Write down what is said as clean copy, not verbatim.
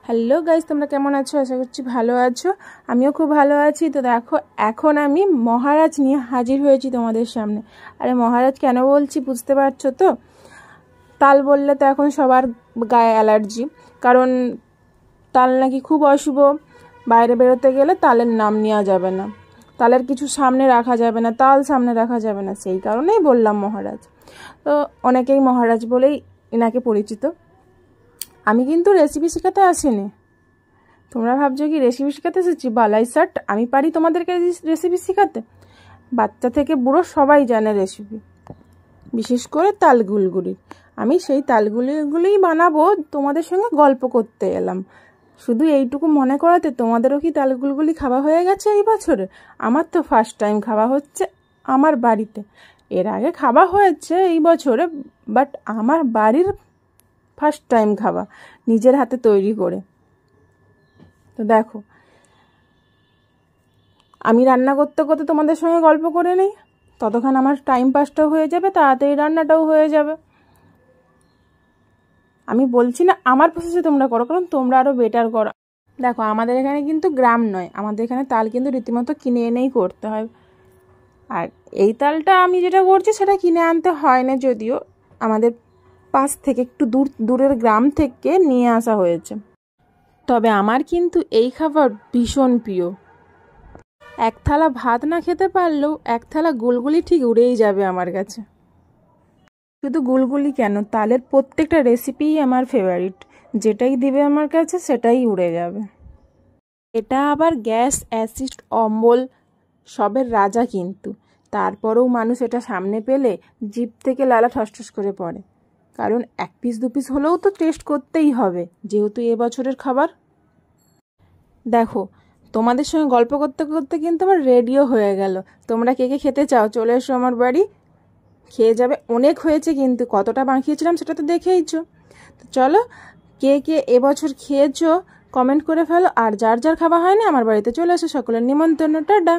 Hello guys, তোমরা কেমন আছো? আশা করছি ভালো আছো। আমিও খুব ভালো আছি। তো দেখো, এখন আমি মহারাজ নিয়ে হাজির হয়েছি তোমাদের সামনে। আরে মহারাজ কেন বলছি বুঝতে পারছো তো? তাল বললে তো এখন সবার গায়ে অ্যালার্জি, কারণ তাল নাকি খুব অশুভ। বাইরে বেরোতে গেলে তালের নাম নেওয়া যাবে না, তালের কিছু সামনে রাখা যাবে না, তাল সামনে রাখা যাবে না। সেই কারণেই বললাম মহারাজ। তো অনেকেই মহারাজ বলেই এনাকে পরিচিত। আমি কিন্তু রেসিপি শেখাতে আসিনি। তোমরা ভাবছো কি রেসিপি শেখাতে এসেছি? বালাই শার্ট, আমি পারি তোমাদেরকে রেসিপি শেখাতে। বাচ্চা থেকে বুড়ো সবাই জানে রেসিপি, বিশেষ করে তাল গুলগুলি। আমি সেই তাল গুলিগুলিই বানাবো, তোমাদের সঙ্গে গল্প করতে এলাম। শুধু এইটুকু মনে করাতে, তোমাদেরও কি তাল গুলগুলি খাওয়া হয়ে গেছে এই বছরে? আমার তো ফার্স্ট টাইম খাওয়া হচ্ছে আমার বাড়িতে। এর আগে খাওয়া হয়েছে এই বছরে, বাট আমার বাড়ির ফার্স্ট টাইম খাওয়া, নিজের হাতে তৈরি করে। তো দেখো, আমি রান্না করতে করতে তোমাদের সঙ্গে গল্প করে নেই, ততক্ষণ আমার টাইম পাসটাও হয়ে যাবে, তাড়াতাড়ি রান্নাটাও হয়ে যাবে। আমি বলছি না আমার প্রসেসে তোমরা করো, কারণ তোমরা আরও বেটার করো। দেখো, আমাদের এখানে কিন্তু গ্রাম নয়, আমাদের এখানে তাল কিন্তু রীতিমতো কিনে এনেই করতে হয়। আর এই তালটা আমি যেটা করছি সেটা কিনে আনতে হয় না, যদিও আমাদের পাশ থেকে একটু দূরের গ্রাম থেকে নিয়ে আসা হয়েছে। তবে আমার কিন্তু এই খাবার ভীষণ প্রিয়। এক থালা ভাত না খেতে পারলেও এক থালা গুলগুলি ঠিক উড়েই যাবে আমার কাছে। শুধু গুলগুলি কেন, তালের প্রত্যেকটা রেসিপিই আমার ফেভারিট। যেটাই দিবে আমার কাছে সেটাই উড়ে যাবে। এটা আবার গ্যাস, অ্যাসিড, অম্বল সবের রাজা কিন্তু। তারপরেও মানুষ এটা সামনে পেলে জিভ থেকে লালা ঠসঠস করে পড়ে, কারণ এক পিস দু পিস হলেও তো টেস্ট করতেই হবে, যেহেতু এবছরের খাবার। দেখো, তোমাদের সঙ্গে গল্প করতে করতে কিন্তু আমার রেডিও হয়ে গেল। তোমরা কে কে খেতে চাও চলে এসো আমার বাড়ি, খেয়ে যাবে। অনেক হয়েছে কিন্তু, কতটা বাঁকিয়েছিলাম সেটা তো দেখেইছো। তো চলো, কে কে এবছর খেয়েছো কমেন্ট করে ফেলো, আর যার যার খাওয়া হয়নি আমার বাড়িতে চলে এসো। সকলের নিমন্ত্রণ। টাটা।